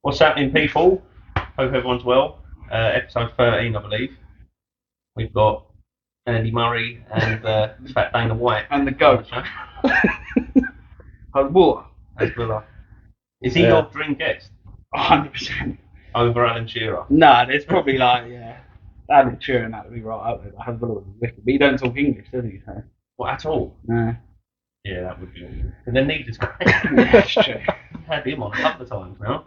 What's happening, people? Hope everyone's well. Episode 13, I believe. We've got Andy Murray and Fat Dana White. And the goat. Water. As Villa. Is he your dream guest? 100%. Over Alan Shearer? Nah, there's probably Alan Shearer and that would be right up there. Hasbulla was wicked. But he don't talk English, does he? So. What, at all? Nah. Yeah, that would be awesome. And then neither's great. That's true. I've had him on a couple of times now.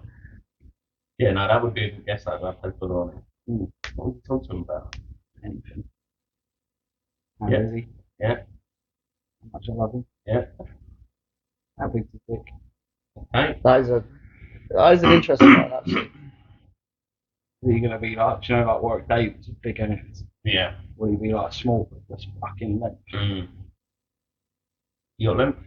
Yeah, no, that would be a good guest that I've had Villa on it. What would you talk to him about? Anything. How is he? Yeah. How much I love him? Yeah. How big's his dick? Okay. That is an interesting one, actually. Is he going to be like, do you know, like Warwick Davis with big ends? Yeah. Will he be like small but just fucking length? You got length?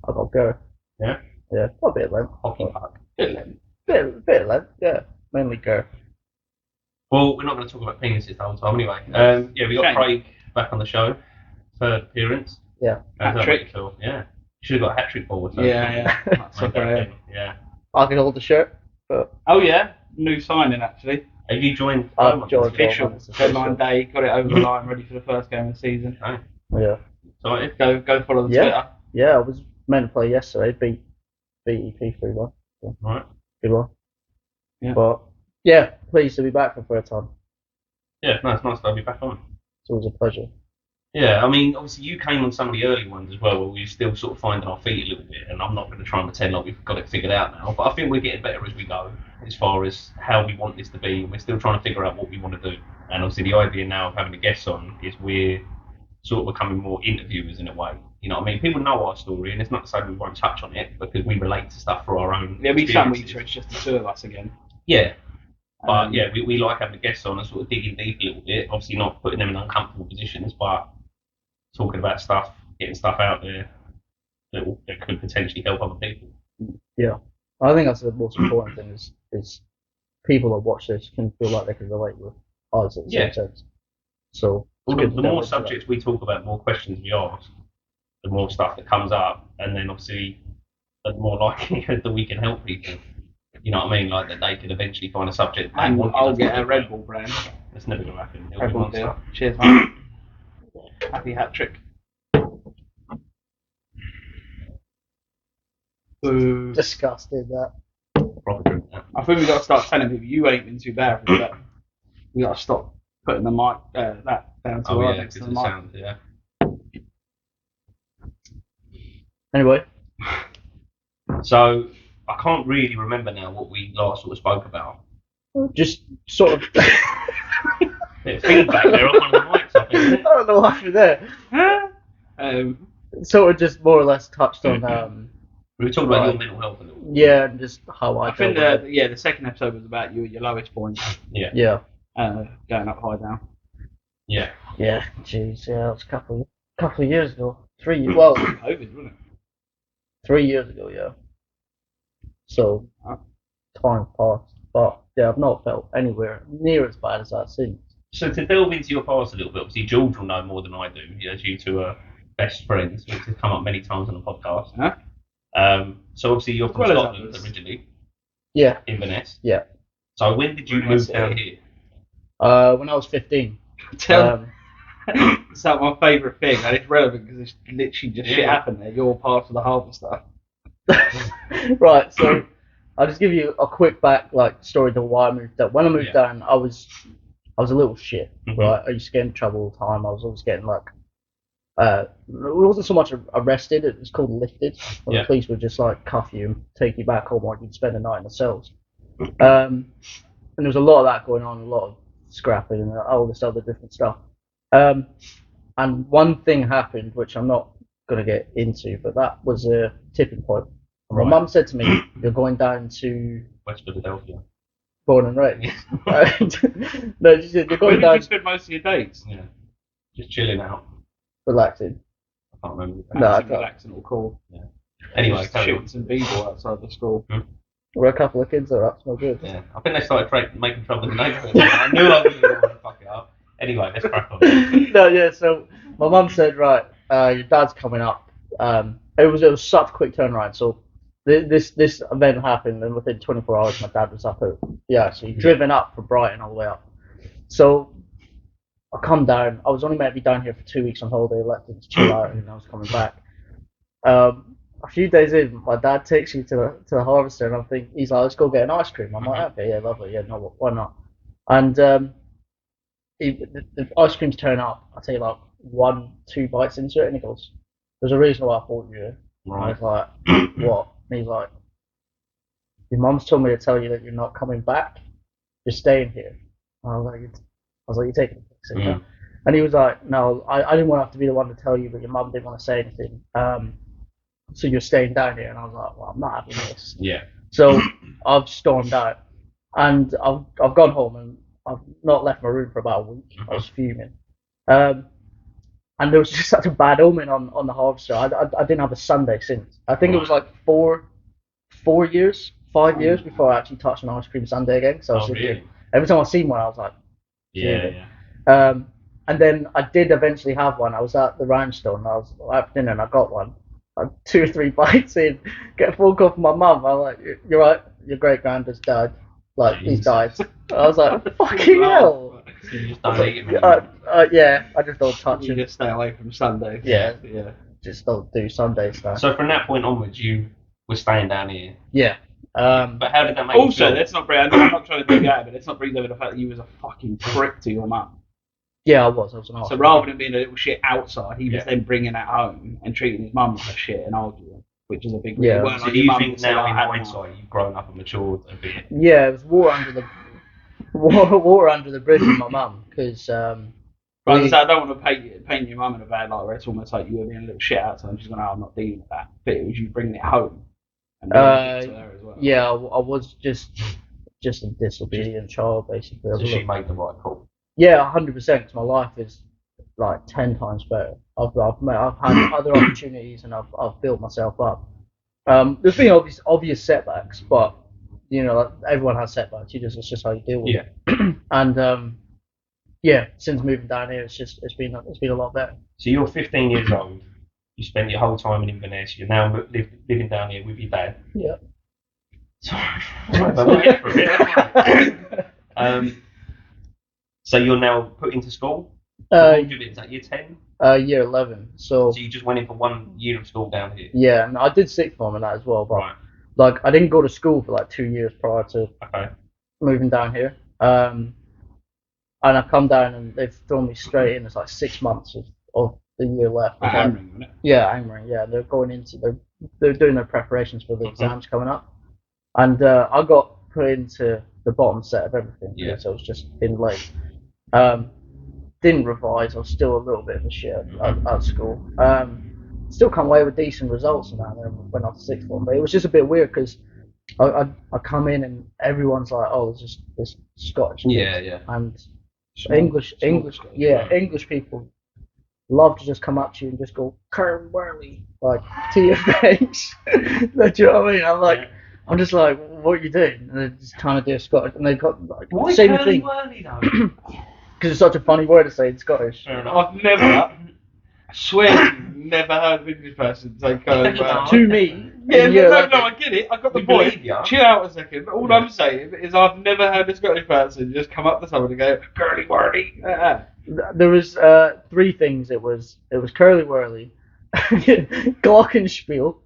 I've got go. Yeah? Yeah, got a bit of length. Hockey puck. Bit length. Bit of length, yeah. Mainly go. Well, we're not going to talk about penises the whole time anyway. Yeah, we got Shame. Craig back on the show. Third appearance. Yeah. How's that Hat-trick. make you feel? Yeah. Should have got a hat trick ball or something. Yeah. That's Like okay. that thing. Yeah. I can hold the shirt, but Oh yeah, new signing actually. Have you joined? I've joined. Official. It's Deadline day, got it over the line, ready for the first game of the season. yeah. Excited? Go follow the Yeah. Twitter. Yeah, I was meant to play yesterday, beat BEP 3-1. Right. Good one. Yeah. But, yeah, pleased to be back for the third time. Yeah, no, it's nice to have you back on. It's always a pleasure. Yeah, I mean, obviously you came on some of the early ones as well, where we were still sort of finding our feet a little bit, and I'm not going to try and pretend like we've got it figured out now, but I think we're getting better as we go, as far as how we want this to be, and we're still trying to figure out what we want to do. And obviously the idea now of having a guest on is we're sort of becoming more interviewers in a way. You know what I mean? People know our story, and it's not to say we won't touch on it, because we relate to stuff through our own There'll be some experiences. weeks where it's just the two of us again. Yeah. But yeah, we like having the guests on and sort of digging deep a little bit. Obviously not putting them in uncomfortable positions, but talking about stuff, getting stuff out there that could potentially help other people. Yeah. I think that's the most important thing is people that watch this can feel like they can relate with us at the same sense. So, Well, it's good the to more delve into that. subjects we talk about, the more questions we ask, the more stuff that comes up, and then obviously the more likelihood that we can help people. You know what I mean? Like that they could eventually find a subject. they And wanted I'll us to get a talk Red about. Bull brand. That's never going to happen. It'll Red be Bull monster. deal. Cheers, mate. Happy hat trick. Boo. Disgusting, that. Proper drink that. I think we got to start telling people you ain't been too bad for that. We got to stop putting the mic that down to Oh our yeah, next because to the the mic. sound. Yeah. Anyway, So I can't really remember now what we last sort of spoke about. just sort of. There's feedback there on one of the mics, I think. Isn't I it? don't know what happened there. Sort of just more or less touched on, We were talking about your mental health a little. yeah, and just how I I think dealt with it. the second episode was about you at your lowest point, Yeah. Yeah. going up, high, down. Yeah. Yeah, jeez, yeah, that was a couple of years ago. 3 years, well, COVID, wasn't it? 3 years ago, yeah. So, time passed, but yeah, I've not felt anywhere near as bad as that since. So to delve into your past a little bit, obviously George will know more than I do, as you two are best friends, which has come up many times on the podcast. So obviously you're from As well as Scotland others. originally, Yeah, Inverness. Yeah. So when did you Inverness, move down yeah. here? when I was 15. Tell it's like my favourite thing, and it's relevant because it's literally just shit Yeah. happened there. You're part of the harbour stuff. Right, so I'll just give you a quick story to why I moved down. When I moved down, I was a little shit, right? I used to get in trouble all the time. I was always getting it wasn't so much arrested, it was called lifted. When the police would just cuff you and take you back home, or you'd spend the night in the cells. And there was a lot of that going on, a lot of scrapping and all this other different stuff. And one thing happened, which I'm not going to get into, but that was a tipping point. My mum said to me, "You're going down to West Philadelphia. born and raised." No, she said, "You're Where going did down you spend most of your days? Yeah. Just chilling out. relaxing." I can't remember. No, I That's can't. relaxing or cool. Anyway, Just carry on. shooting some b-ball outside the school. We're a couple of kids that are up to no good. Yeah. I think they started making trouble in the neighbourhood. I knew I was going to fuck it up. Anyway, let's crack on. No, yeah. So my mum said, "Right, your dad's coming up." It was such a quick turnaround. So this event happened, and within 24 hours, my dad was up so he'd driven up from Brighton all the way up. So I come down. I was only meant to be down here for 2 weeks on holiday, elected to chill out, and I was coming back. A few days in, my dad takes me to the harvester, and he's like, let's go get an ice cream. I'm like, okay, yeah, lovely, yeah, no, why not? And the ice creams turn up. I take like 1-2 bites into it, and he goes, "There's a reason why I bought you here." And I was like, "What?" And he's like, "Your mum's told me to tell you that you're not coming back. You're staying here." And I was like, "You're taking a piss, yeah?" And he was like, "No, I didn't want to have to be the one to tell you, but your mum didn't want to say anything. So you're staying down here." And I was like, "Well, I'm not having this." Yeah. So I've stormed out, and I've gone home, and I've not left my room for about a week. I was fuming. And there was just such a bad omen on the harvester. I didn't have a Sunday since. I think it was like 5 years before I actually touched an ice cream sundae again. So I was really? Every time I seen one, I was like, yeah. And then I did eventually have one. I was at the Rhinestone. I was at dinner and I got one. 2 or 3 bites in, get a phone call from my mum. I'm like, "You're right. Your great granddad's died. Like he's died." I was like, "Fucking hell." So you just don't eat him Yeah, I just don't touch You it. just stay away from Sunday. Yeah. Just Don't do Sundays now. So from that point onwards, you were staying down here. Yeah. But how did that make Also, you feel? let's not bring. I'm not trying to dig out, but let's not bring over the fact that you was a fucking prick to your mum. Yeah, I was an arse. So rather than being a little shit outside, he was Yeah. then bringing that home and treating his mum like a shit and arguing, which is a big. Yeah. It weren't So like do your you mum think would say, now, "I in had hindsight, you've grown up and matured a bit? Yeah, it was water under the bridge with my mum because But as I say, I don't want to paint your mum in a bad light where it's almost like you were being a little shit outside and she's going, "Oh, I'm not dealing with that." But it was you bringing it home and doing it to her as well. yeah, I was just a disobedient child basically. So she made the right call. Yeah, 100%. Because my life is like 10 times better. I've had other opportunities and I've built myself up. There's been obvious setbacks, but you know, like, everyone has setbacks. It's just how you deal with it. And since moving down here, it's been a lot better. So you're 15 years old. You spent your whole time in Inverness. You're now living down here with your dad. Yeah. Sorry, we'll get through it. So you're now put into school. Is that year 10? Year 11. So you just went in for 1 year of school down here. Yeah, and I did sixth form in that as well, but Right. like I didn't go to school for like 2 years prior to Okay. moving down here. And I come down and they've thrown me straight in. It's like 6 months of the year left. At Hammering, wasn't it? Yeah, Angmering. Yeah, they're doing their preparations for the exams coming up, and I got put into the bottom set of everything. Yeah. So I was just in late. Didn't revise. I was still a little bit of a shit at school. Still come away with decent results and that. And then went off to sixth form, but it was just a bit weird because I come in and everyone's like, "Oh, there's just this Scottish kid." Yeah. And English people love to just come up to you and just go Curly Whirly like to your face. Do you know what I mean? I'm just like, "What are you doing?" And they're just trying to do a Scottish, and they got like Why same Curly thing Whirly though? because it's such a funny word to say in Scottish. Fair enough. I've never, I swear, never heard of an English person say Curly Whirly. To me, Yeah, in year no, 11, I get it. I got the We point. believe ya. Chill out a second. All I'm saying is I've never heard a Scottish person just come up to someone and go Curly Whirly. there was 3 things. It was Curly Whirly, Glockenspiel,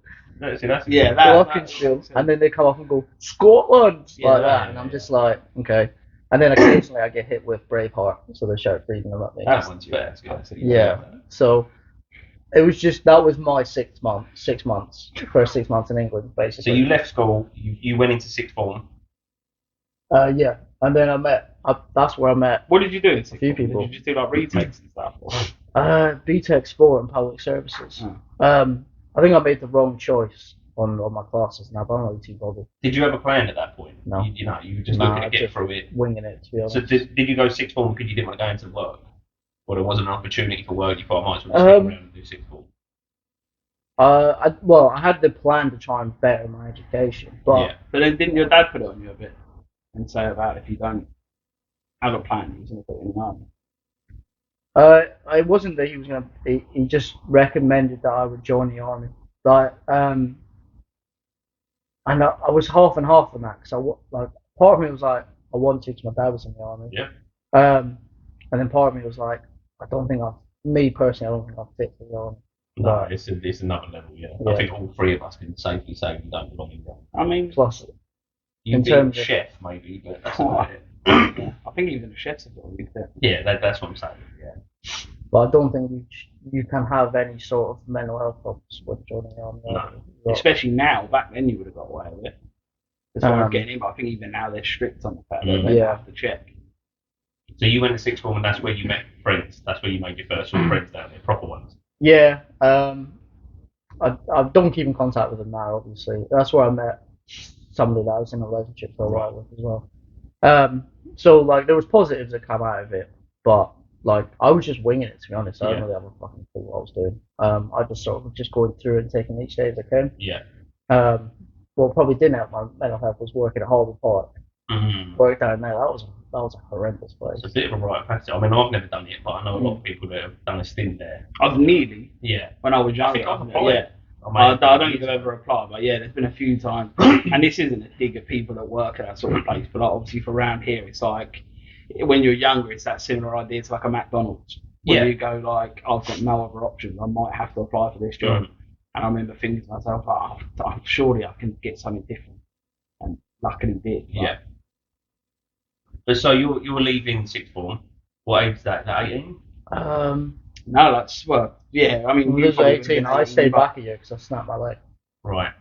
No, see, that's Yeah, Glockenspiel, and then they come up and go Scotland Yeah, like that, and I'm just like, okay. And then occasionally I get hit with Braveheart, so they start breathing them at me. that one's fair. Yeah. So it was just that was my 6 months, first 6 months in England, basically. So you left school. You went into sixth form. Yeah, and then that's where I met What did you do in sixth few form? people. Did you just do like retakes and stuff? Or? BTEC Sport and Public Services. I think I made the wrong choice on my classes now, but I'm not really too bothered. Did you have a plan at that point? No. You were just looking to get through it. Winging it, to be honest. So did you go sixth form because you didn't want to go into work? Or there wasn't an opportunity for work, you thought I might as well stick around and do sixth form? I had the plan to try and better my education, but Yeah. But then didn't your dad put it on you a bit and say about if you don't have a plan, he's going to put it in the army? it wasn't that he was gonna. He just recommended that I would join the army. Like, And I was half and half on that because like part of me was like I wanted to because my dad was in the army. Yeah. And then part of me was like I don't think me personally, I don't think I'm fit for the army. No, it's another level. Yeah. I think all three of us can safely say we don't belong in there. I mean, Plus, You in be terms a of- chef maybe, but that's about it. yeah, I think even the chefs have got a big bit. Yeah, that's what I'm saying. Yeah. but I don't think you can have any sort of mental health problems with joining the army. No. Especially now. Back then, you would have got away with it. As far as Um, getting in, but I think even now they're strict on the fact that Mm. they Yeah. have to check. So you went to sixth form, and that's where you met friends. That's where you made your first sort of friends down there, proper ones. Yeah. I don't keep in contact with them now. Obviously, that's where I met somebody that I was in a relationship for a while with as well. So like there was positives that come out of it, but like I was just winging it to be honest. I Yeah. don't really have a fucking clue what I was doing. I just sort of just going through and taking each day as I can. Yeah. What probably didn't help my mental health was working at Harbour Park. Mm. Work down there, that was a horrendous place. It's a bit of a rite of passage. I mean, I've never done it, but I know a lot of people that have done a stint there. I've nearly, Yeah. when I was I younger, think I've applied. yeah. I I don't think I've ever applied, but yeah, there's been a few times. And this isn't a dig at people that work at that sort of place, but like, obviously for around here, it's like, when you're younger, it's that similar idea to like a McDonald's. Where Yeah. you go like, I've got no other options, I might have to apply for this job. Mm. And I remember thinking to myself, surely I can get something different. And luckily did. Yeah. But so you were leaving sixth form. What age is that? Is that 18? No, that's, well, yeah, I mean, When you I was probably 18, would've been I stayed but back a year because I snapped my leg. Right.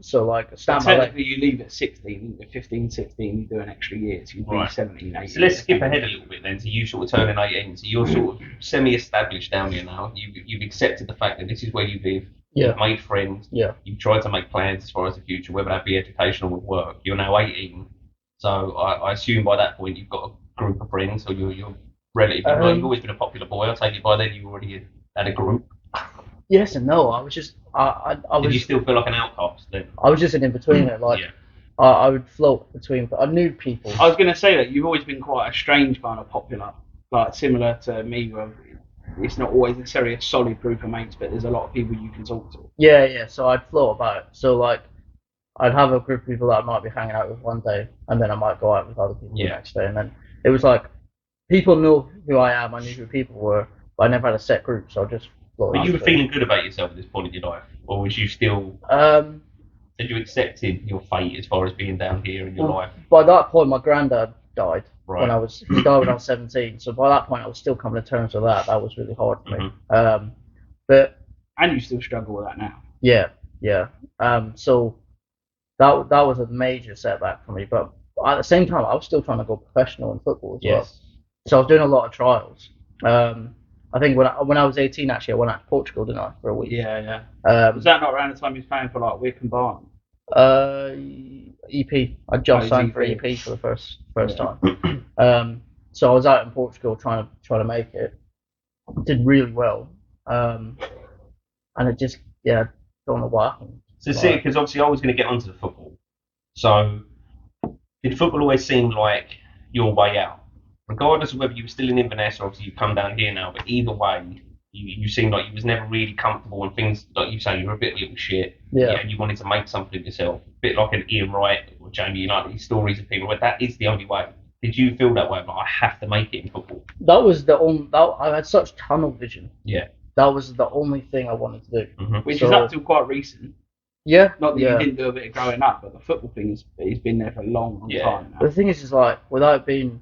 So like I snapped my leg. technically you leave at 16, at 15, 16, you do an extra year, so you'd be Right. 17, 18. So let's skip ahead a little bit then. So you sort of turning 18. So you're sort of semi-established down here now. You've accepted the fact that this is where you live. Yeah. You've made friends. Yeah. You've tried to make plans as far as the future, whether that be educational or work. You're now 18. So I assume by that point you've got a group of friends, or you're relatively. Well, you've always been a popular boy. I take it by then you already had a group. Yes and no. I was just I Did you was still feel like an outcast then? I was just an in betweener. Like Yeah. I would float between. I knew people. I was going to say that you've always been quite a strange kind of popular, like similar to me, where it's not always necessarily a solid group of mates, but there's a lot of people you can talk to. Yeah. So I'd float about. So like I'd have a group of people that I might be hanging out with one day, and then I might go out with other people the Yeah. next day, and then it was like people knew who I am. I knew who people were, but I never had a set group, so I just float. But you were around. feeling good about yourself at this point in your life, or was you still? Had you accepted your fate as far as being down here in your Well, life? By that point, my granddad died Right. when he died when I was 17. So by that point, I was still coming to terms with that. That was really hard for me. But And you still struggle with that now. yeah. So that was a major setback for me. But at the same time, I was still trying to go professional in football as well. Yes. So I was doing a lot of trials. I think when I was 18, actually, I went out to Portugal, didn't I, for a week? Yeah. Um, Was that not around the time you was playing for like Wick and Barn? EP. I just Oh, signed for EP. EP for the first Yeah. time. So I was out in Portugal trying to make it. Did really well. And it just don't know what happened. So see, because obviously I was going to get onto the football. So did football always seem like your way out? Regardless of whether you were still in Inverness or obviously you've come down here now, but either way, you seemed like you was never really comfortable and things like you say, you were a bit little shit. Yeah. And you wanted to make something of yourself. A bit like an Ian Wright or Jamie United, these stories of people where that is the only way. Did you feel that way? Like, I have to make it in football. That was the only. I had such tunnel vision. Yeah. That was the only thing I wanted to do. Mm-hmm. Which So- is up till quite recent. Yeah. Not that yeah. you didn't do a bit of growing up, but the football thing has been there for a long Yeah. time now. The thing is like, without being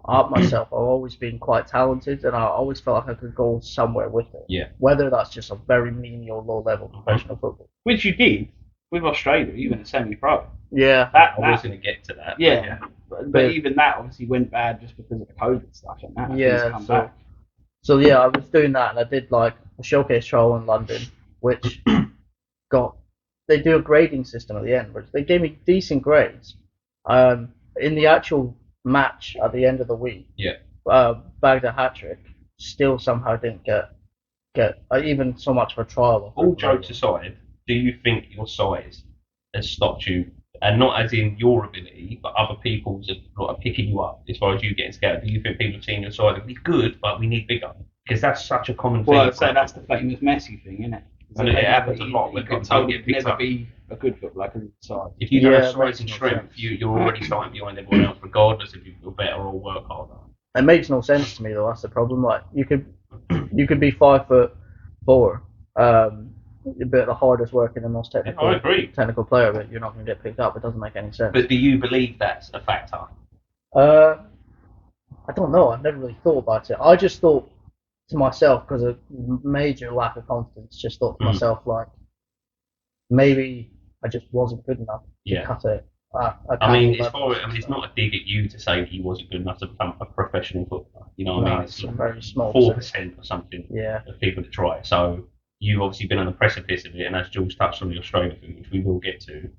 art myself, I've always been quite talented, and I always felt like I could go somewhere with it. Yeah. Whether that's just a very menial, low-level professional football. Which you did with Australia, even at semi-pro. Yeah. That, I was going to get to that. yeah. But But even that obviously went bad just because of the COVID stuff and that. Yeah, things come so- back. So yeah, I was doing that, and I did like a showcase trial in London, which they do a grading system at the end, which they gave me decent grades. In the actual match at the end of the week, bagged a hat trick. Still somehow didn't get even so much of a trial. all jokes aside, do you think your size has stopped you? And not as in your ability, but other people's are picking you up as far as you getting scouted. Do you think people have seen your side and be good, but we need bigger? Because that's such a common thing. Well, I'd say that's the famous Messi thing, isn't it? And it happens a lot. He When got people don't told get he'd picked never up. be a good footballer because of the size. If you don't Yeah, have it size makes and no strength, sense. you're already starting behind everyone else, regardless if you're better or work harder. It makes no sense to me though. That's the problem. Like you could be 5'4", a bit the hardest working and most I agree. technical player, but you're not going to get picked up. It doesn't make any sense. But do you believe that's a factor? I don't know. I've never really thought about it. I just thought to myself, because of major lack of confidence, just thought to myself like maybe I just wasn't good enough to cut it. It's not a dig at you to say that you wasn't good enough to become a professional footballer. You know what I mean? It's a very small 4% or something Yeah. of people that try. So you've obviously been on the precipice of it, and as Jules touched on the Australia thing, which we will get to.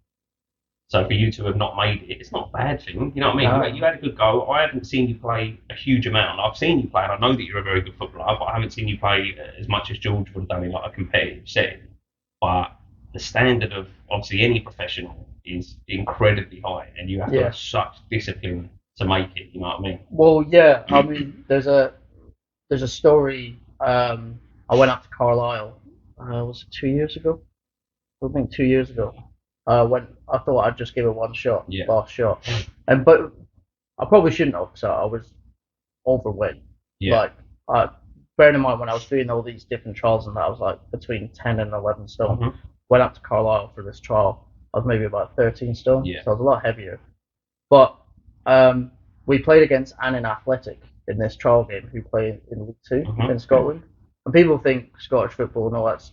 So for you to have not made it, it's not a bad thing. You know what I mean? No. You had a good go. I haven't seen you play a huge amount. I've seen you play, and I know that you're a very good footballer, but I haven't seen you play as much as George would have done in like a competitive setting. But the standard of obviously any professional is incredibly high, and you have to have such discipline to make it. You know what I mean? Well, yeah. I mean, there's a story. I went up to Carlisle. Was it 2 years ago? I think 2 years ago. When I thought I'd just give it one shot, last shot, but I probably shouldn't have, so I was overweight. Yeah. Like, bearing in mind when I was doing all these different trials and that, I was like between 10 and 11 stone. Mm-hmm. Went up to Carlisle for this trial. I was maybe about 13 stone, Yeah. so I was a lot heavier. But we played against Annan Athletic in this trial game, who play in League 2 in Scotland. And people think Scottish football and all that's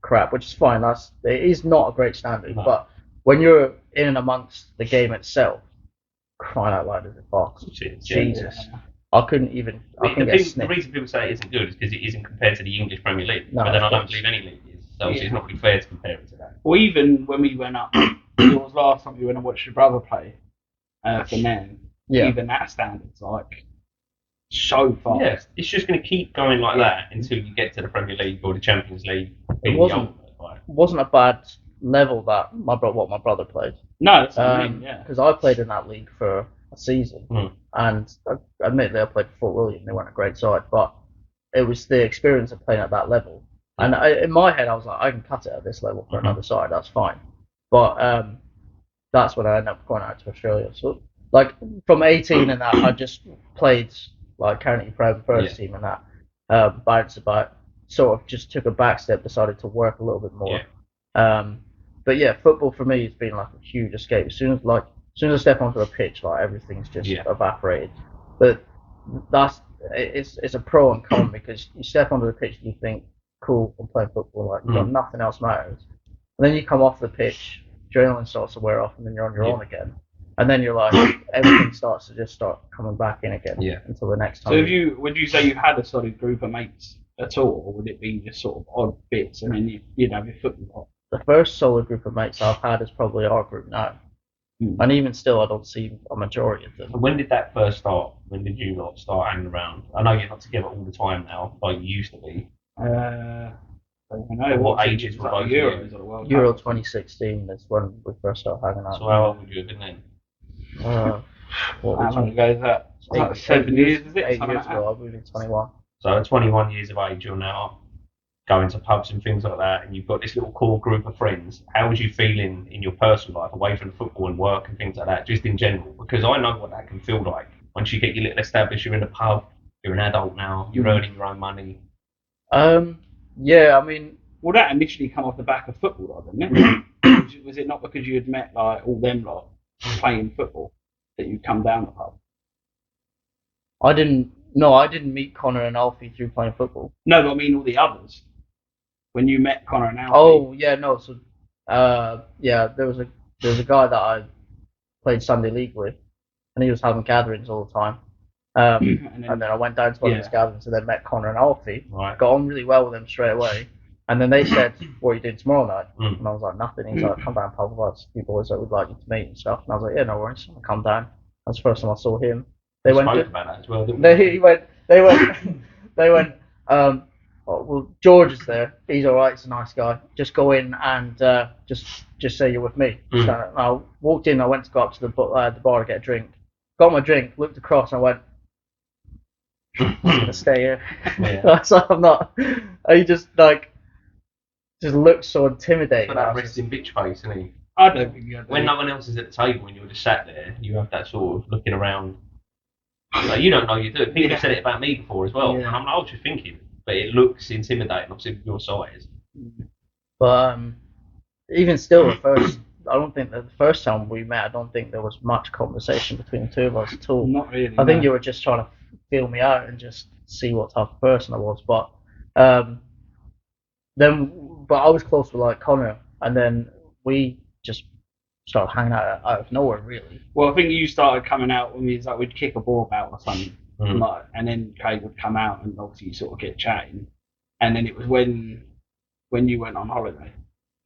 crap, which is fine. It is not a great standard, but when you're in and amongst the game itself, crying out loud as it box. Jesus. I couldn't get the reason people say it isn't good is because it isn't compared to the English Premier League. No, but then I don't believe any league is. So it's not really fair to compare it to that. Well, even when we went up, it was last time we went and watched your brother play for men. Yeah. Even that standard's like so fast. Yeah, it's just going to keep going like that until you get to the Premier League or the Champions League. It wasn't a bad level that what my brother played. No, that's what I mean, yeah. Because I played in that league for a season, and admittedly I played for Fort William. They weren't a great side, but it was the experience of playing at that level. And in my head, I was like, I can cut it at this level for another side. That's fine. But that's when I ended up going out to Australia. So like from 18 and that, I just played like county prem first team and that. Bounced about, sort of just took a back step, decided to work a little bit more. But yeah, football for me has been like a huge escape. As soon as I step onto a pitch, like everything's just evaporated. But it's a pro and con, because you step onto the pitch and you think, cool, I'm playing football, like nothing else matters. And then you come off the pitch, adrenaline starts to wear off, and then you're on your own again. And then you're like, everything starts to just start coming back in again until the next time. So would you say you had a solid group of mates at all, or would it be just sort of odd bits and then you'd have your football? The first solid group of mates I've had is probably our group now. And even still, I don't see a majority of them. So when did that first start? When did you lot start hanging around? I know you're not together all the time now, like you used to be. I don't know. What ages were both Euros or the World Euro Cup? 2016 is when we first started hanging out. So how old would you have been then? How long ago is that? Like 7 years, is it? 8 years ago, I moved in 21. So at 21 years of age, you're now going to pubs and things like that, and you've got this little core group of friends. How was you feeling in your personal life, away from football and work and things like that, just in general? Because I know what that can feel like. Once you get your little established, you're in a pub, you're an adult now, you're earning your own money. Yeah, I mean... Well, that initially come off the back of football, though, didn't it? Was it not because you had met like all them lot playing football that you'd come down the pub? I didn't meet Connor and Alfie through playing football. No, but I mean all the others. When you met Connor and Alfie. Oh, yeah, no, so... there was a guy that I played Sunday League with, and he was having gatherings all the time. And then I went down to one of his gatherings and then met Connor and Alfie. Right. Got on really well with them straight away. And then they said, what are you doing tomorrow night? And I was like, nothing. He's like, come down, pub, with us. Few boys that would like you to meet and stuff. And I was like, yeah, no worries. I'll come down. That's the first time I saw him. They went spoke about that as well, didn't we? They went, well, George is there. He's alright, he's a nice guy. Just go in and just say you're with me. And I walked in, I went to go up to the bar to get a drink. Got my drink, looked across, and I went, I'm going to stay here. Yeah. So I'm not, I just like, just looks so intimidating. Got that resting bitch face, isn't he? I don't think you When no one else is at the table and you're just sat there, you have that sort of looking around. Like, you don't know you do it. People have said it about me before as well. Yeah. And I was just thinking, but it looks intimidating, obviously, with your size. But even still, I don't think that the first time we met, I don't think there was much conversation between the two of us at all. Not really. I think you were just trying to feel me out and just see what type of person I was. But I was close with like Connor, and then we just started hanging out of nowhere, really. Well, I think you started coming out when we'd kick a ball about or something, and then Craig would come out and obviously you sort of get chatting, and then it was when you went on holiday.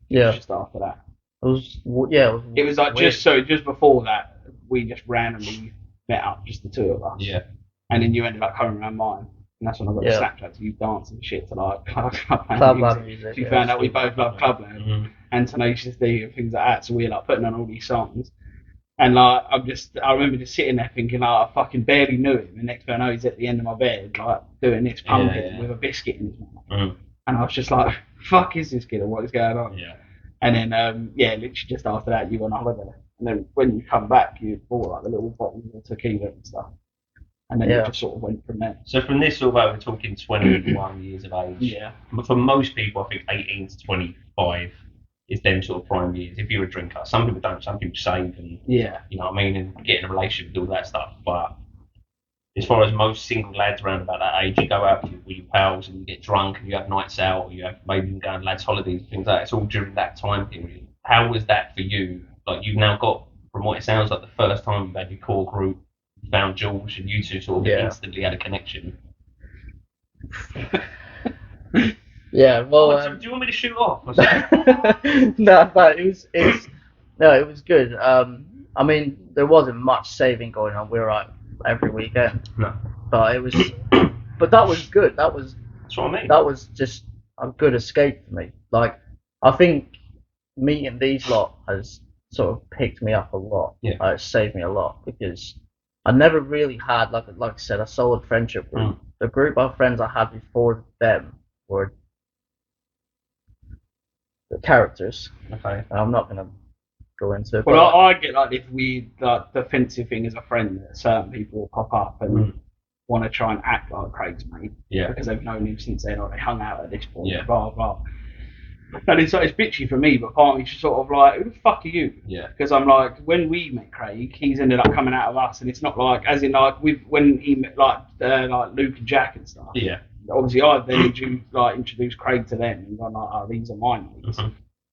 Yeah. Just after that. It was like weird. just before that, we just randomly met up, just the two of us. Yeah. And then you ended up coming around mine. And that's when I got the Snapchat to you dancing and shit to like club music. You found out we both love clubland and Tenacious D and things like that. So we were like putting on all these songs. And like I remember just sitting there thinking like I fucking barely knew him. And next thing I know he's at the end of my bed like doing this pumping with a biscuit in his mouth. And I was just like, fuck is this kid and what is going on? Yeah. And then literally just after that you went on holiday. And then when you come back you bought like the little bottles of tequila and stuff. And then it just sort of went from there. So from this, although we're talking 21 years of age, for most people, I think 18 to 25 is them sort of prime years. If you're a drinker, some people don't. Some people save and you know what I mean, and get in a relationship and do all that stuff. But as far as most single lads around about that age, you go out with your pals and you get drunk and you have nights out, or you have maybe even go on lads' holidays and things like that. It's all during that time period. How was that for you? Like you've now got, from what it sounds like, the first time you've had your core group. Found Jules and you two sort of instantly had a connection. Yeah, well. Do you want me to shoot off? No, but it was good. I mean, there wasn't much saving going on. We were out every weekend. No. But that was good. That's what I mean. That was just a good escape for me. Like, I think meeting these lot has sort of picked me up a lot. Yeah. It saved me a lot because I never really had, like I said, a solid friendship group. The group of friends I had before them were the characters. Okay. And I'm not going to go into it. Well, I get like this weird, like, defensive thing as a friend that certain people will pop up and want to try and act like Craig's mate. Yeah. Because they've known him since then or they hung out at this point. Yeah. Blah, blah. And it's bitchy for me, but part of me's just sort of like, who the fuck are you? Yeah. Because I'm like, when we met Craig, he's ended up coming out of us, and it's not like, as in like, when he met like Luke and Jack and stuff. Yeah. Obviously, I then introduced Craig to them, and I'm like, oh, these are my mates.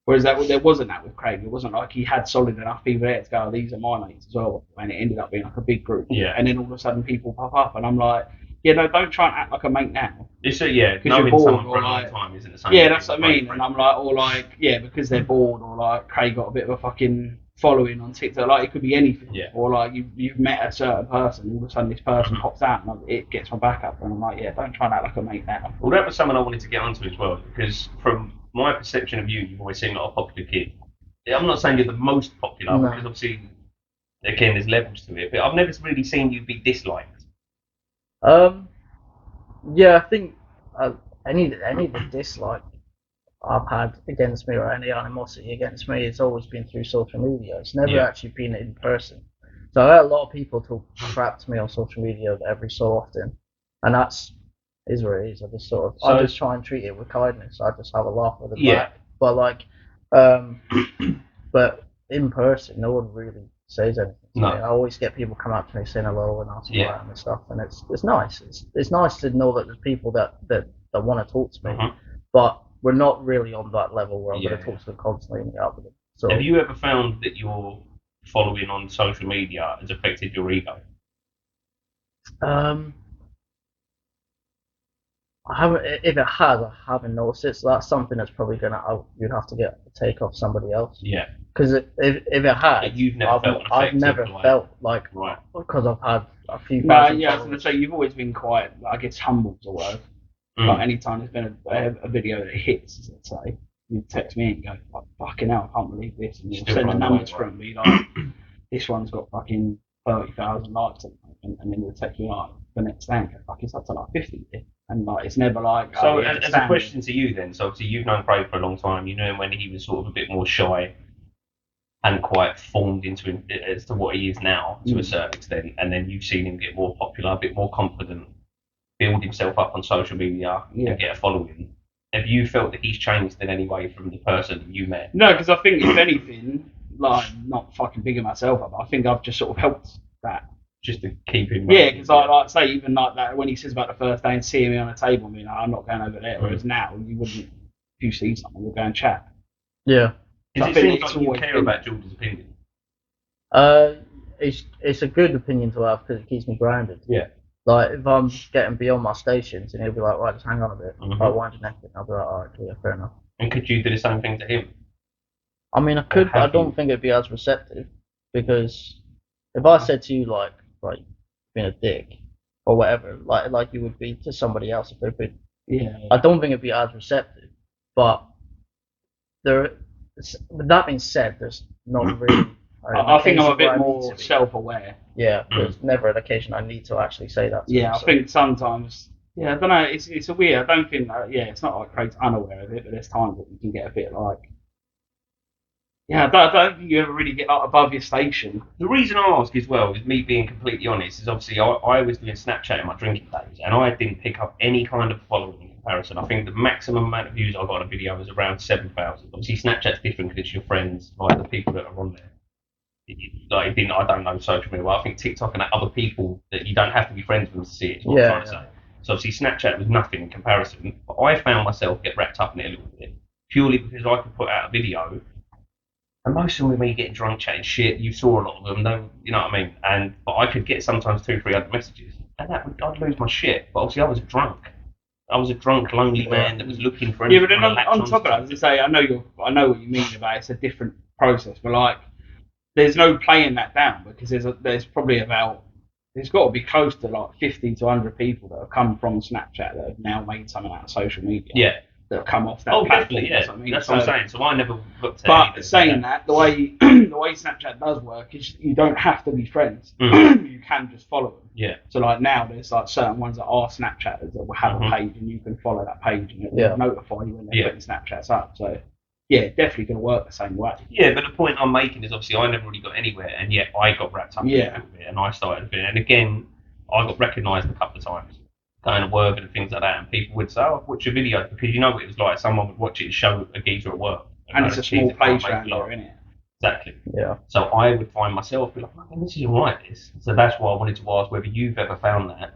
Whereas there wasn't that with Craig. It wasn't like he had solid enough people there to go, oh, these are my mates as well. And it ended up being like a big group. Yeah. And then all of a sudden people pop up, and I'm like, yeah, no, don't try and act like a mate now. It's knowing someone for a long time isn't the same. Yeah, that's what I mean. And I'm like, or like, yeah, because they're bored, or like Craig got a bit of a fucking following on TikTok. Like, it could be anything. Yeah. Or like you've met a certain person, all of a sudden this person pops out, and it gets my back up, and I'm like, yeah, don't try and act like a mate now. Well, that was someone I wanted to get onto as well, because from my perception of you, you've always seemed like a popular kid. I'm not saying you're the most popular, because obviously, again, there's levels to it, but I've never really seen you be disliked. Yeah, I think any of the dislike I've had against me or any animosity against me has always been through social media. It's never actually been in person. So I had a lot of people talk crap to me on social media every so often, and is what it is. I just try and treat it with kindness. I just have a laugh with it back. But like, but in person, no one really says anything to me. I always get people come up to me saying hello and asking about them and stuff, and it's nice. It's nice to know that there's people that want to talk to me, but we're not really on that level where I'm going to talk to them constantly and get up with them. So, have you ever found that your following on social media has affected your ego? I haven't. If it has, I haven't noticed it. So that's something that's probably you'd have to take off somebody else. Yeah. Because if it has, you've never felt I've never felt like because I've had a few. No, I was going to say you've always been quite, I guess, humble to word. Like anytime there's been a video that hits, let's say, you text me and go, like, fucking hell, I can't believe this, and you'll send the numbers from me like, this one's got fucking 30,000 likes, and then you'll text me like the next day and go, fuck, it's up to like 50. and like it's never like. So, as a question to you then, so obviously you've known Craig for a long time. You knew him when he was sort of a bit more shy and quite formed into him as to what he is now to a certain extent, and then you've seen him get more popular, a bit more confident, build himself up on social media, and get a following. Have you felt that he's changed in any way from the person that you met? No, because I think if anything, like not fucking bigging myself up, I think I've just sort of helped that. Just to keep him. Yeah, because I like say even like that when he says about the first day and seeing me on a table, I mean I'm not going over there. Whereas now you wouldn't, if you see someone, you'll go and chat. Yeah. Because it seems like you care about Jordan's opinion. It's a good opinion to have because it keeps me grounded. Yeah. Like if I'm getting beyond my stations and he'll be like, right, just hang on a bit. Like wind your neck in. I'll be like, alright, yeah, fair enough. And could you do the same thing to him? I mean, I could, but I don't think it'd be as receptive because if I said to you like being a dick or whatever, like you would be to somebody else if they'd been. Yeah. I don't think it'd be as receptive, but with that being said, there's not really. I think I'm a bit more self-aware. Yeah, there's never an occasion I need to actually say that. I think sometimes. Yeah, I don't know. It's a weird. I don't think that. Yeah, it's not like Craig's unaware of it, but there's times that you can get a bit like. Yeah, I don't think you ever really get like above your station. The reason I ask as well is me being completely honest. Is obviously I was doing Snapchat in my drinking days, and I didn't pick up any kind of following in comparison. I think the maximum amount of views I got on a video was around 7,000. Obviously, Snapchat's different because it's your friends, like the people that are on there. I don't know social media well. I think TikTok and other people that you don't have to be friends with to see it. Is what I'm trying to say. So obviously Snapchat was nothing in comparison, but I found myself get wrapped up in it a little bit purely because I could put out a video, and most of them were me getting drunk, chatting shit. You saw a lot of them, though, you know what I mean. But I could get sometimes 200-300 messages, and I'd lose my shit. But obviously I was drunk. I was a drunk, lonely man that was looking for anything. Yeah, but then on top of that, as I say, I know what you mean about it's a different process, but like. There's no playing that down because there's probably there's got to be close to like 50 to 100 people that have come from Snapchat that have now made something out of social media. Yeah. That have come off that. Oh, platform, definitely, yeah. That's what I'm saying. So I never looked at. But saying that, the way Snapchat does work is you don't have to be friends. You can just follow them. Yeah. So like now there's like certain ones that are Snapchatters that will have a page and you can follow that page and it will notify you when they're putting Snapchats up. So. Yeah, definitely going to work the same way. Yeah, but the point I'm making is obviously I never really got anywhere, and yet I got wrapped up in it a little bit, and I started a bit. And again, I got recognised a couple of times, going to work and things like that, and people would say, "Oh, I've watched your video," because you know what it was like. Someone would watch it and show a geezer at work. And it's a small page around there, isn't it? Exactly. Yeah. So I would find myself be like, "Man, this is alright." So that's why I wanted to ask whether you've ever found that.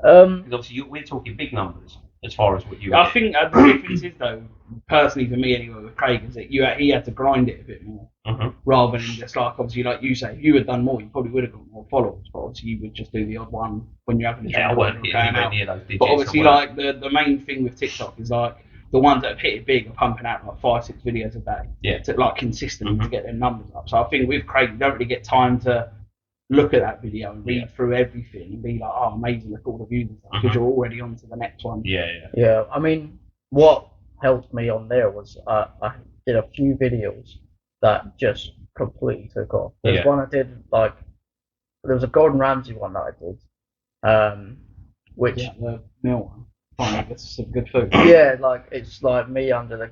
Because obviously we're talking big numbers as far as what you. I think the difference is though, personally for me anyway, with Craig, is that he had to grind it a bit more, rather than just like obviously like you say, if you had done more, you probably would have got more followers. But obviously you would just do the odd one when you're having a I weren't hitting anywhere near those digits. But obviously like the main thing with TikTok is like the ones that have hit it big are pumping out like 5-6 videos a day. Yeah. To like consistently to get their numbers up. So I think with Craig, you don't really get time to look at that video and read through everything and be like, oh, amazing, look at all the views and stuff, because you're already on to the next one. Yeah, I mean, what helped me on there was I did a few videos that just completely took off. There's one I did, like, there was a Gordon Ramsay one that I did, which... Yeah, the meal one. Fine, it's some good food. Yeah, like, it's like me under the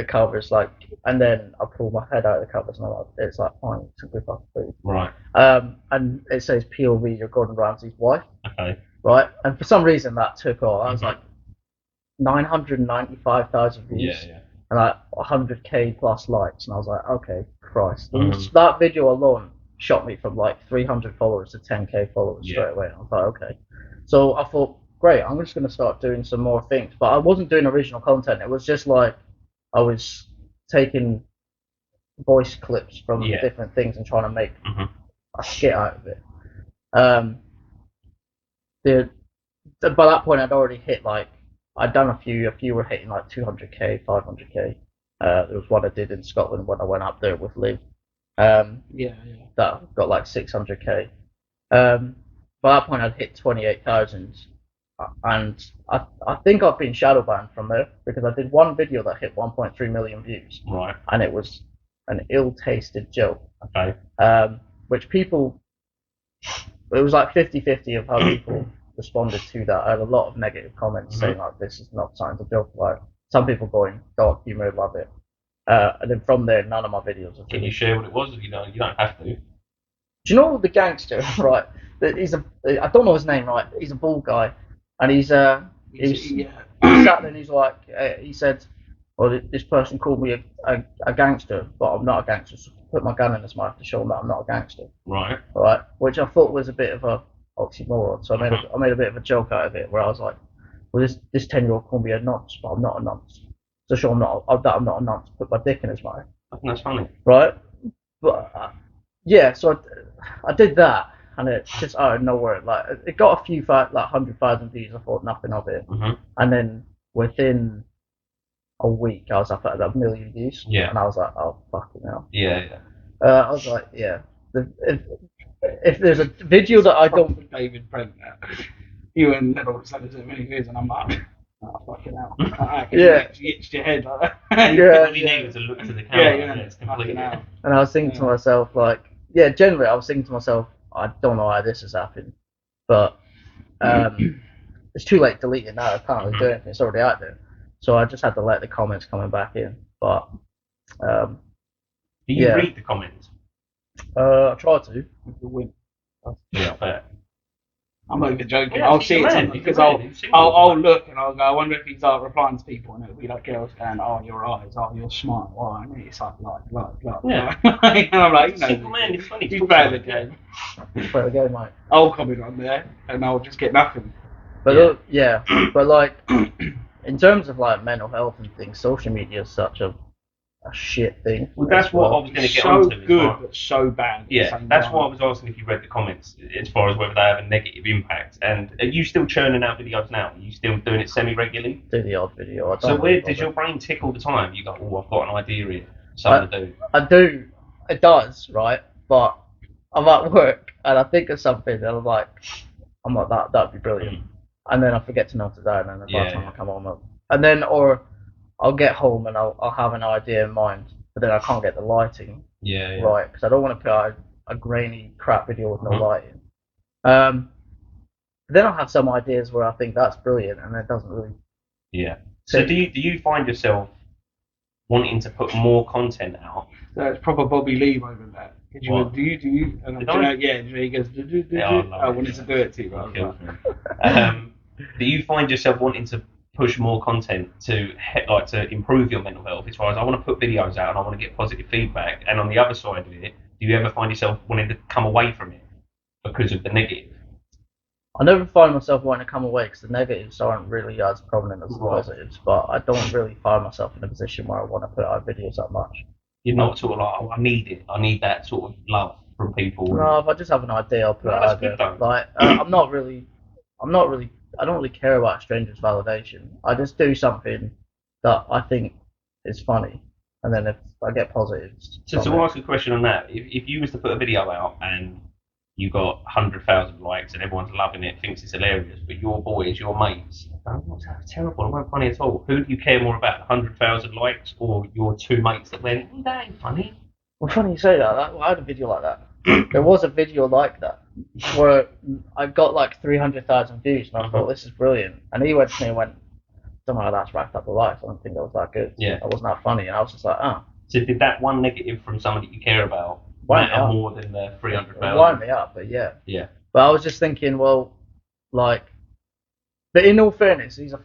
covers, like, and then I pull my head out of the covers and I'm like, it's like, fine, it's a good fucking food. Right. And it says POV, you're Gordon Ramsay's wife. Okay. Right, and for some reason that took off. I was like 995,000 views. Yeah. And like 100k plus likes, and I was like, okay, Christ. That video alone shot me from like 300 followers to 10k followers straight away. I was like, okay. So I thought, great, I'm just gonna start doing some more things. But I wasn't doing original content. It was just like I was taking voice clips from different things and trying to make a skit out of it. By that point, I'd already hit like, I'd done a few were hitting like 200k, 500k. There was one I did in Scotland when I went up there with Liv. That got like 600k. By that point, I'd hit 28,000. And I think I've been shadow banned from there because I did one video that hit 1.3 million views. Right. And it was an ill-tasted joke. Okay. Which people, it was like 50-50 of how people responded to that. I had a lot of negative comments saying like this is not something to joke. Like some people going, "God, you may love it," and then from there, none of my videos. Can you share what it was? You don't have to. Do you know the gangster? Right, that I don't know his name. Right, he's a bald guy, and he sat there and he's like, he said, "Well, this person called me a gangster, but I'm not a gangster." So put my gun in his mouth to show him that I'm not a gangster. Right. Right, which I thought was a bit of a oxymoron. So I made a bit of a joke out of it, where I was like, "Well, this 10-year-old called me a nonce, but I'm not a nonce. To show him that I'm not a nonce, put my dick in his mouth." I think that's funny. Right, but yeah, so I did that, and it just out of nowhere, like it got a few 100,000 views. I thought nothing of it, and then within a week, I was up at 1 million views. Yeah. And I was like, oh fucking hell. Yeah. I was like, yeah. If there's a video that I don't. David Brent, you and Little said so many views, and I'm like, oh fucking hell. Yeah. You itched your head like that. Yeah. All you need was to look to the camera. Yeah. It's completely. Fucking And I was thinking to myself, like, yeah, generally, I was thinking to myself, I don't know how this has happened, but it's too late to delete it now. I can't really do anything. It's already out there. So I just had to let the comments coming back in. But do you read the comments? I try to. Yeah, fair. I'm not even joking. Yeah, I'll see it because I'll look and I'll go, I wonder if he's replying to people, and it'll be like girls going, "Oh, your eyes, oh, you're smart." Well, I mean, it's like. Yeah. And I'm like, Simple man, it's funny. He's better the game. Play the game, mate. I'll comment on there and I'll just get nothing. But but like in terms of like mental health and things, social media is such a shit thing. Well, that's what I was going to get so onto. So good, but so bad. Yeah, that's why I was asking if you read the comments as far as whether they have a negative impact. And are you still churning out videos now? Are you still doing it semi-regularly? Do the odd video. So where does your brain tick all the time? You go, oh, I've got an idea here, something to do. I do. It does, right? But I'm at work and I think of something and I'm like that'd be brilliant. And then I forget to note it down, and then by the time I come home, and then or I'll get home and I'll have an idea in mind, but then I can't get the lighting right because I don't want to put out a grainy crap video with no lighting. Then I'll have some ideas where I think that's brilliant, and it doesn't really. Yeah. So do you find yourself wanting to put more content out? So it's proper Bobby Lee moment there. Do you? And he goes, I wanted to do it too, right? Do you find yourself wanting to push more content to improve your mental health? As far as I want to put videos out and I want to get positive feedback, and on the other side of it, do you ever find yourself wanting to come away from it because of the negative? I never find myself wanting to come away because the negatives aren't really as prominent as the positives, but I don't really find myself in a position where I want to put out videos that much. You're not sort of like, oh, I need it. I need that sort of love from people. No, if I just have an idea, I'll put it out there. Like, I don't really care about strangers' validation. I just do something that I think is funny, and then if I get positives. So to ask a question on that, if you was to put a video out and you got 100,000 likes and everyone's loving it, thinks it's hilarious, but your boys, your mates, oh, that's terrible, it wasn't funny at all. Who do you care more about, 100,000 likes or your two mates that went, oh, that ain't funny? Well, funny you say that. I had a video like that. There was a video like that where I got like 300,000 views, and I thought this is brilliant. And he went to me and went, somehow that's racked up the likes. I don't think that was that good. Yeah. That wasn't that funny. And I was just like, oh. So did that one negative from someone that you care about matter more than the 300,000? It wind me up, but yeah. Yeah. But I was just thinking, well, like, but in all fairness, he's a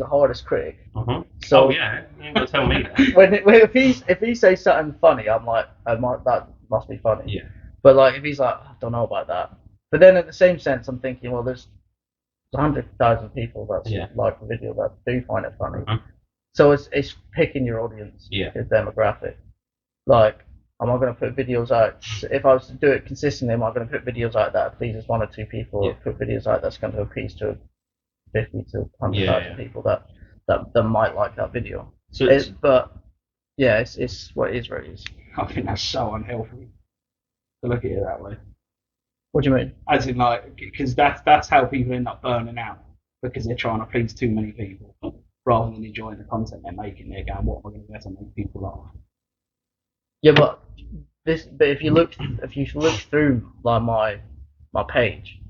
hardest critic. So you ain't gonna tell me that. if he says something funny, I'm like, that must be funny. Yeah. But like, if he's like, I don't know about that. But then at the same sense, I'm thinking, well, there's 100,000 people that like the video that do find it funny. So it's picking your audience, your demographic. Like, am I going to put videos out? If I was to do it consistently, am I going to put videos out that pleases one or two people, or put videos out that's going to appease to 50 to 100,000 people that might like that video? So it's what it is where it is. I think that's so unhealthy to look at it that way. What do you mean? As in, like, because that's how people end up burning out, because they're trying to please too many people rather than enjoying the content they're making. They're going, what am I going to do to make people laugh? Yeah, but if you look through like my page,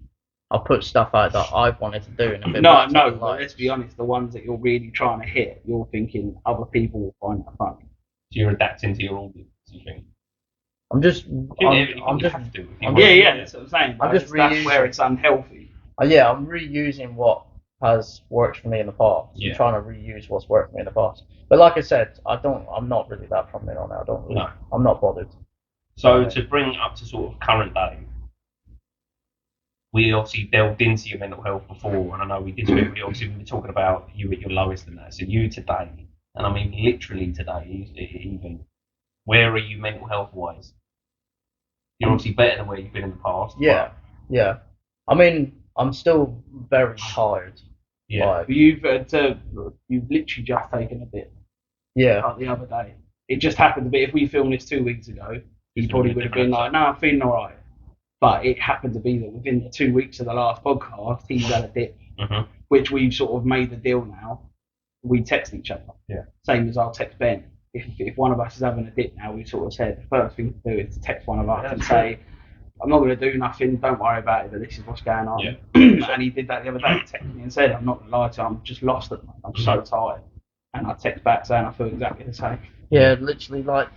I've put stuff out that I've wanted to do. And if it No, works, no, I but like. let's be honest, the ones that you're really trying to hit, you're thinking other people will find that funny. So you're adapting to your audience, you think? I'm just, I'm just. Yeah, that's what I'm saying. I'm just that's where it's unhealthy. Yeah, I'm reusing what has worked for me in the past. Yeah. I'm trying to reuse what's worked for me in the past. But like I said, I'm not really that prominent on it. No. I'm not bothered. So to bring up to sort of current day, we obviously delved into your mental health before, and I know we did. We were talking about you at your lowest and that. So you today, and I mean literally today, even. Where are you mental health wise? You're obviously better than where you've been in the past. Yeah, yeah. I mean, I'm still very tired. Yeah. Like, You've literally just taken a bit. yeah. Like the other day. It just happened a bit. If we filmed this 2 weeks ago, he probably would have been like, "No, I'm feeling alright." But it happened to be that within the 2 weeks of the last podcast, he's had a dip, which we've sort of made the deal now. We text each other. Yeah. Same as I'll text Ben. If one of us is having a dip now, we sort of said the first thing to do is to text one of us and say, "I'm not going to do nothing, don't worry about it, but this is what's going on." Yeah. And he did that the other day, he texted me and said, "I'm not going to lie to you, I'm just lost at the moment, I'm so tired." And I text back saying I feel exactly the same. Yeah, literally, like,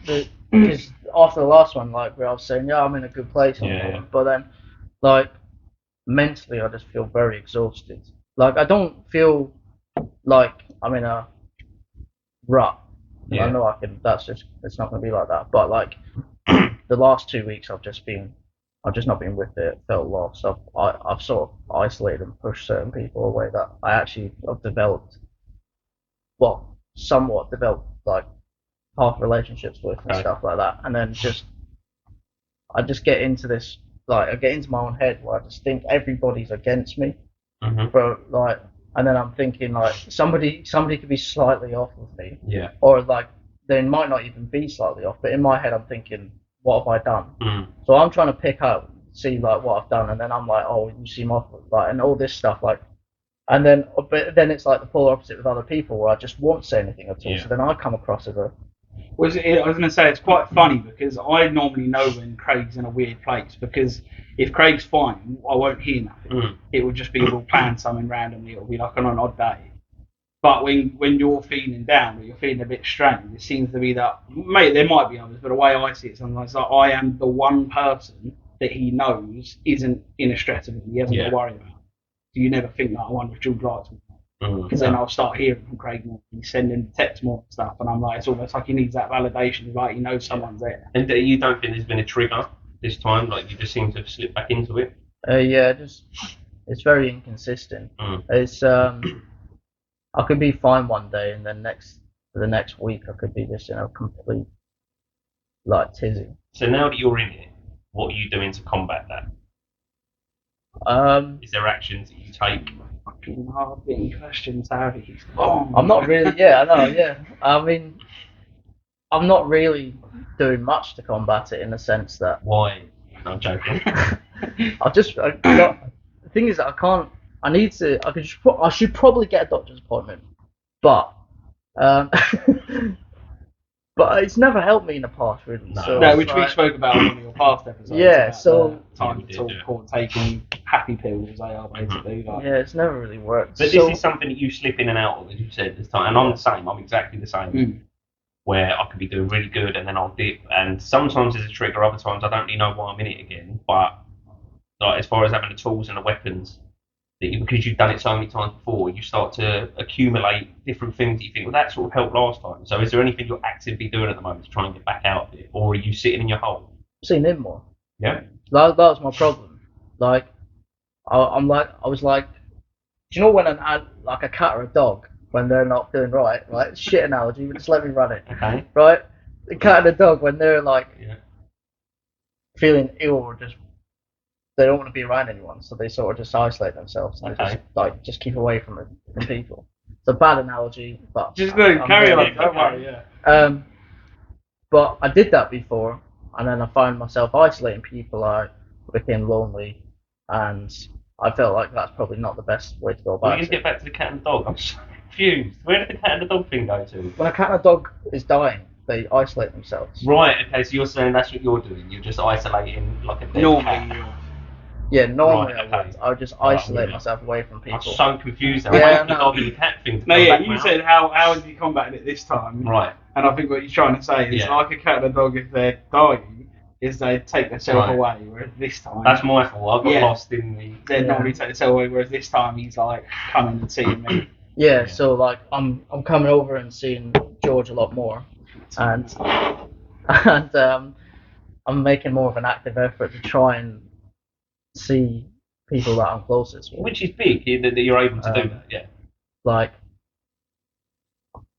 because after the last one, like, where I was saying, yeah, I'm in a good place, but then, like, mentally, I just feel very exhausted. Like, I don't feel like I'm in a rut. Yeah. I know it's not going to be like that, but, like, the last 2 weeks, I've just not been with it, felt lost. I've sort of isolated and pushed certain people away that I actually have somewhat developed, like, half relationships with and stuff like that, and then I just get into this, like, I get into my own head where I just think everybody's against me, but like, and then I'm thinking like somebody could be slightly off with me, or like they might not even be slightly off, but in my head I'm thinking, what have I done? So I'm trying to see like what I've done, and then I'm like, oh, you seem off, like, and all this stuff, like. And then, but then it's like the polar opposite with other people where I just won't say anything at all. Yeah. So then I come across as a. I was going to say it's quite funny because I normally know when Craig's in a weird place, because if Craig's fine, I won't hear nothing. It will just be we'll plan something randomly. It'll be like on an odd day. But when you're feeling down or you're feeling a bit strange, it seems to be that, mate, there might be others, but the way I see it sometimes, like I am the one person that he knows isn't in a stress of it. He hasn't got to worry about. You never think that I wonder if George likes me, because then I'll start hearing from Craig more, he's sending texts more and stuff, and I'm like, it's almost like he needs that validation, like he knows someone's there. And you don't think there's been a trigger this time, like you just seem to have slipped back into it? Yeah, it's very inconsistent. It's I could be fine one day, and then for the next week I could be just in a complete like tizzy. So now that you're in it, what are you doing to combat that? Is there actions that you take? Fucking hard hitting questions, Harry. I'm not really. Yeah, I know. Yeah, I mean, I'm not really doing much to combat it in the sense that. Why? No, I'm joking. The thing is that I can't. I need to. I should probably get a doctor's appointment, but but it's never helped me in the past, really. No, which we spoke about in your past episodes. Yeah, so time to talk or taking happy pills, they are basically. Like, yeah, it's never really worked. But this is something that you slip in and out of, as you said this time, and I'm the same. I'm exactly the same. Where I could be doing really good and then I'll dip, and sometimes there's a trigger, other times I don't really know why I'm in it again. But like as far as having the tools and the weapons, because you've done it so many times before, you start to accumulate different things that you think, well, that sort of helped last time. So is there anything you're actively doing at the moment to try and get back out of it? Or are you sitting in your hole? Seeing in more. Yeah. That was my problem. Like, I was like, do you know when like a cat or a dog, when they're not doing right, shit analogy, but just let me run it. Okay. Right? The cat and the dog, when they're like feeling ill or just they don't want to be around anyone, so they sort of just isolate themselves and just keep away from people. It's a bad analogy, but just carry on. Don't worry. Yeah. But I did that before, and then I found myself isolating people. I became lonely, and I felt like that's probably not the best way to go about it. We're gonna get back to the cat and dog. I'm so confused. Where did the cat and the dog thing go to? When a cat and a dog is dying, they isolate themselves. Right. Okay. So you're saying that's what you're doing. You're just isolating like a dead cat. Yeah, normally Right, I would. okay. I would just Right, isolate yeah. myself away from I'm people. so confused. I'm Yeah, waiting for the no. dog and the cat thing to No, come yeah, back you round. said how have you combated it this time? Right. And I think what you're trying to say is Yeah. like a cat and a dog, if they're dying, is they take themselves Right. away. Whereas this time, That's my fault. I got Yeah. lost in the. they Yeah. normally take themselves away. Whereas this time he's like coming and seeing me. Yeah, Yeah. so like I'm coming over and seeing George a lot more, and I'm making more of an active effort to try and see people that I'm closest with. Which is big that you're able to do Um, that. Yeah. Like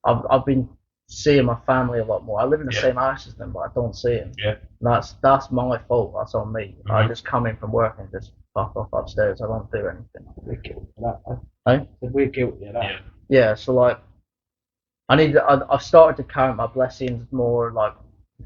I've been seeing my family a lot more. I live in the Yeah. same house as them, but I don't see them. Yeah. That's my fault. That's on me. I Mhm. just come in from work and just fuck off upstairs. I don't do anything. We're guilty of that. Hey? We're guilty of that. Yeah. Yeah, so like I've started to count my blessings more, like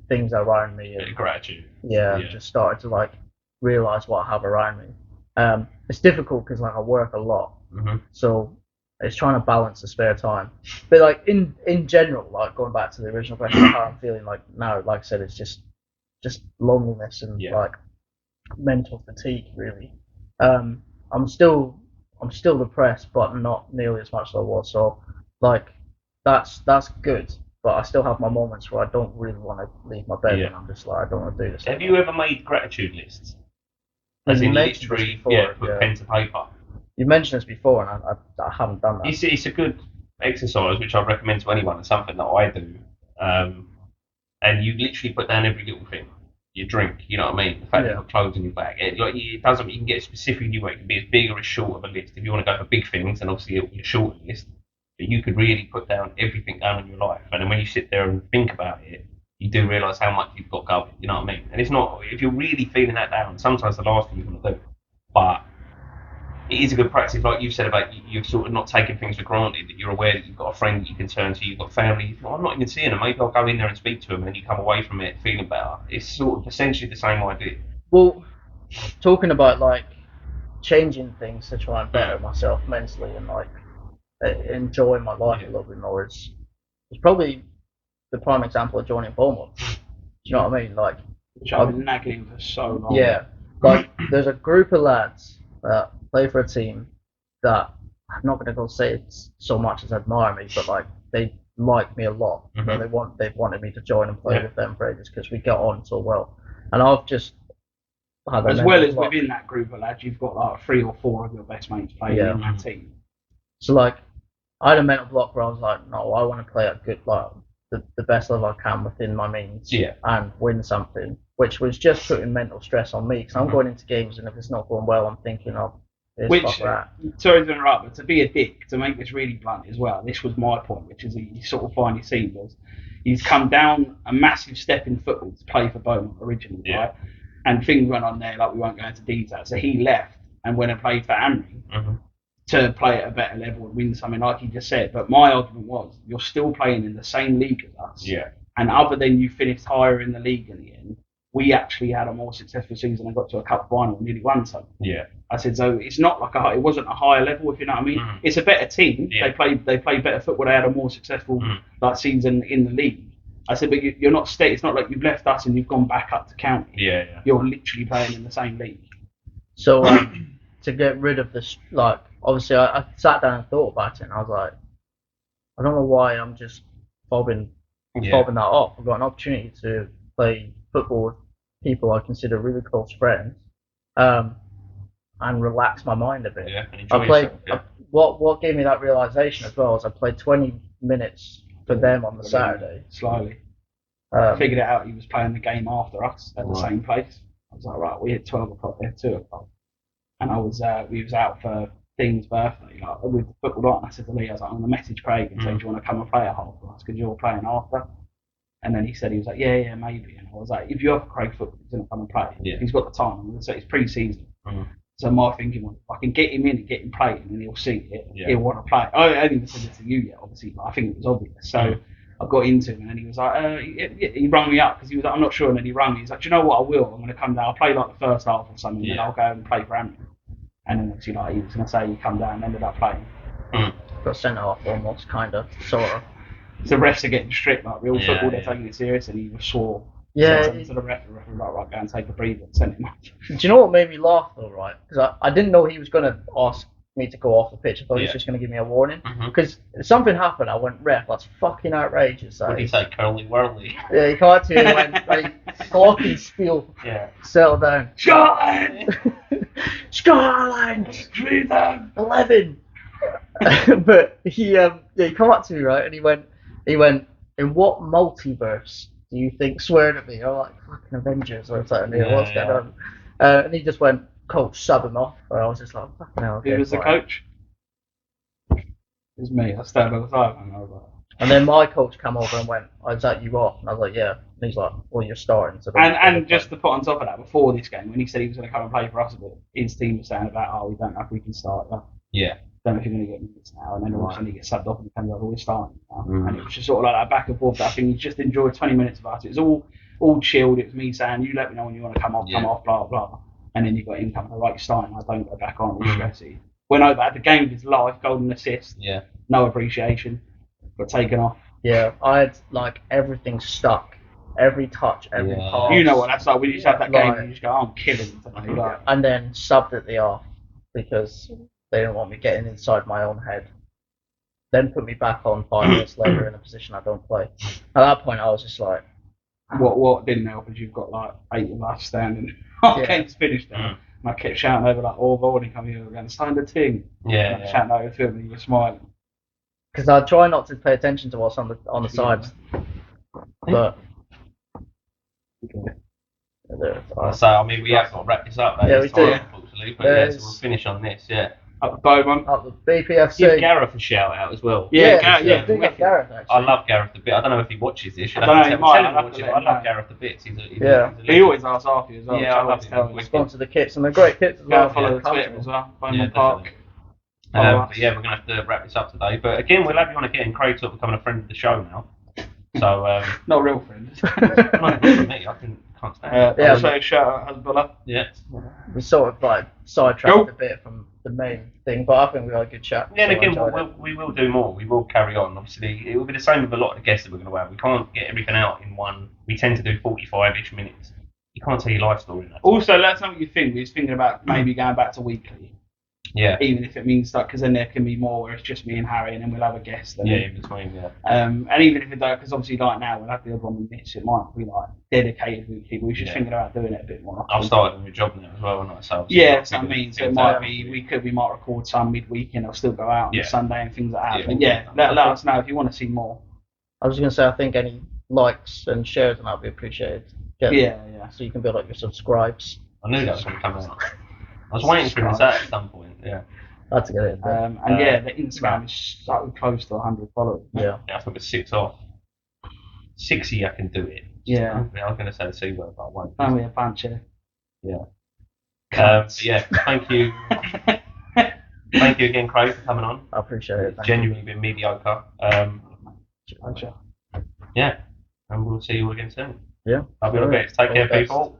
things around me, Bit and of gratitude. yeah, Yeah. just started to like realize what I have around me. It's difficult because like I work a lot, Mm-hmm. so it's trying to balance the spare time. But like in general, like going back to the original question, how I'm feeling like now, like I said, it's just loneliness and Yeah. like mental fatigue, really. I'm still depressed, but not nearly as much as I was. So like that's good. But I still have my moments where I don't really want to leave my bed, Yeah. and I'm just like I don't want to do this. Have anymore. you ever made gratitude lists? Well, As you in mentioned this literally, before, yeah, put yeah. pen to paper. You mentioned this before, and I haven't done that. It's a good exercise which I'd recommend to anyone. It's something that I do. And you literally put down every little thing. Your drink, you know what I mean? The fact that Yeah. you've got clothes in your bag. It doesn't. You can get specific. You can be as big or as short of a list. If you want to go for big things, then obviously it'll be a shorter list. But you could really put down everything down in your life, and then when you sit there and think about it, you do realise how much you've got going. You know what I mean? And it's not if you're really feeling that down. Sometimes the last thing you want to do, but it is a good practice, like you said about you're sort of not taking things for granted. That you're aware that you've got a friend that you can turn to, you've got family. You think, I'm not even seeing them. Maybe I'll go in there and speak to them, and then you come away from it feeling better. It's sort of essentially the same idea. Well, talking about like changing things to try and better myself mentally and like enjoy my life a little bit more is probably the prime example of joining Bournemouth. Do you know what I mean? Like, Which I've been nagging for so long. yeah, like there's a group of lads that play for a team that I'm not going to go say it's so much as admire me, but like they like me a lot. Mhm. So they've wanted me to join and play Yeah. with them for ages because we get on so well. And I've just had As well as within that group of lads, you've got like 3 or 4 of your best mates playing Yeah. in that team. So like, I had a mental block where I was like, no, I want to play at good, like the best level I can within my means, Yeah. and win something, which was just putting mental stress on me because I'm Mhm. going into games and if it's not going well, I'm thinking, oh, it's Which, fuck that. sorry to interrupt, but to be a dick, to make this really blunt as well, this was my point, which is you sort of finally see was he's come down a massive step in football to play for Beaumont originally, Yeah. right? And things went on there, like we won't go into detail. So he left and went and played for Amri Mm-hmm. to play at a better level and win something, like he just said. But my argument was, you're still playing in the same league as us. Yeah. And other than you finished higher in the league in the end, we actually had a more successful season and got to a cup final and nearly won something. Yeah. I said, so it's not like it wasn't a higher level, if you know what I mean. Mm. It's a better team. Yeah. They played better football. They had a more successful like season in the league. I said, but you're not It's not like you've left us and you've gone back up to county. Yeah. Yeah. You're literally playing in the same league. So to get rid of this, like obviously I sat down and thought about it and I was like, I don't know why I'm just fobbing that off. I've got an opportunity to play football with people I consider really close friends, and relax my mind a bit. Yeah. And enjoy I played. yourself, yeah. What gave me that realization as well is I played 20 minutes for them on the Saturday. Slowly. I figured it out. He was playing the game after us at the Right. same place. I was like, right, we hit 12 o'clock, they're 2 o'clock. And we was out for Dean's birthday, like with the football night. And I said to Lee, I was like, I'm going to message Craig and say, do you want to come and play a half for us? Because you're playing after. And then he was like, yeah, maybe. And I was like, if you offer Craig football, he's going to come and play. Yeah. He's got the time. I'm going to say it's pre-season. Mhm. So my thinking was, if I can get him in and get him playing, and he'll see it, Yeah. he'll want to play. I hadn't even said it to you yet, obviously, but I think it was obvious. So I got into him, and he was like, he rang me up because he was like, I'm not sure. And then he rang me. He's like, do you know what? I will. I'm going to come down. I'll play like the first half or something, and Yeah. I'll go and play for Amity. And then obviously, like, he was going to say, you come down, and ended up playing. Got sent off almost, kind of, sort of. So refs are getting strict, like real Yeah, football, they're yeah. taking it serious, and he was sore. Yeah. Sent him to the ref. The ref was like, right, go and take a breather. And sent him off. Do you know what made me laugh though, right? Because I didn't know he was going to ask me to go off the pitch. I thought he was just going to give me a warning. Because something happened. I went, ref, that's fucking outrageous. What did he say? Curly whirly. Yeah, he came out to me and went, like, glockenspiel. Yeah. Settle down. Scotland! Scotland! Screw them! 11! But he come up to me, right, and he went, in what multiverse do you think swearing at me? I'm like, fucking Avengers or something. What's going on? And he just went, coach, sub him off. And I was just like, fucking hell. Who was the coach? It was me. I stand by the side and I was like... And then my coach came over and went, oh, is that you off? And I was like, yeah. And he's like, well, you're starting. So and just to put on top of that, before this game, when he said he was going to come and play for us a bit, his team was saying about, oh, we don't know if we can start. Yeah. Don't know if you're going to get minutes now. And then all of a sudden he gets subbed off and he comes over, we're starting now. And it was just sort of like that back and forth. I think he just enjoyed 20 minutes of us. It was all chilled. It was me saying, you let me know when you want to come off, blah, blah. And then you got him coming, like, starting, I don't go back on, all stressy. Went over, had the game of his life, golden assist. Yeah. No appreciation. Got taken off. Yeah, I had, like, everything stuck. Every touch, every pass. You know what that's like, when you just have that game and you just go, oh, I'm killing him today. Like, and then subbed at the off because they didn't want me getting inside my own head. Then put me back on 5 minutes later in a position I don't play. At that point, I was just like... What didn't help is you've got, like, 8 of us standing. Our game's finished now. And I kept shouting over, like, oh, I've already come here again, sign the thing. Yeah. Shouting over to him and you were smiling. Because I try not to pay attention to what's on the sides. But... So, I mean, we have got to wrap this up, we do. Unfortunately. But so we'll finish on this, Up the Bowman. Up the BPFC. Give Gareth a shout out as well. Do get Gareth, actually. I love Gareth a bit. I don't know if he watches this. I love Gareth a bit. He always asks after you as well. Yeah, I love him. Sponsor the kits, and they're great kits as well. Follow the Twitter as well. Bowman Park. But yeah, we're going to have to wrap this up today. But again, we'll have you on again. Craig's sort of becoming a friend of the show now. So not a real friend. Not for me. I can't stand it. So shout out Hezbollah. Yeah. We sort of like sidetracked a bit from the main thing, but I think we had a good chat. Yeah, and again, we will do more. We will carry on. Obviously, it will be the same with a lot of the guests that we're going to have. We can't get everything out in one. We tend to do 45-ish minutes. You can't tell your life story in that. Also, let us know what you think. We was thinking about maybe going back to weekly. Yeah. Even if it means that, because then there can be more where it's just me and Harry, and then we'll have a guest. Yeah, in between, yeah. And even if it don't, because obviously like now we'll have the other one we miss. It might be like dedicated weekly. We should thinking about doing it a bit more. I've started a new job now as well, and so that's what I mean. So it might be we might record some midweek and I'll still go out on Sunday and things like that. Yeah, but let us know if you want to see more. I was going to say, I think any likes and shares and that would be appreciated. So you can build up your subscribes. I knew that was going to come out. I was waiting for him to say at some point. Yeah. That's a good idea. The Instagram is so close to 100 followers. Yeah. I think it's 6 off. 60, I can do it. Yeah. I was going to say the C word, but I won't. Only a bunch of. Yeah. Thank you. Thank you again, Craig, for coming on. I appreciate it. It's genuinely been mediocre. Yeah. And we'll see you again soon. Yeah. I'll be right back. Take care, people.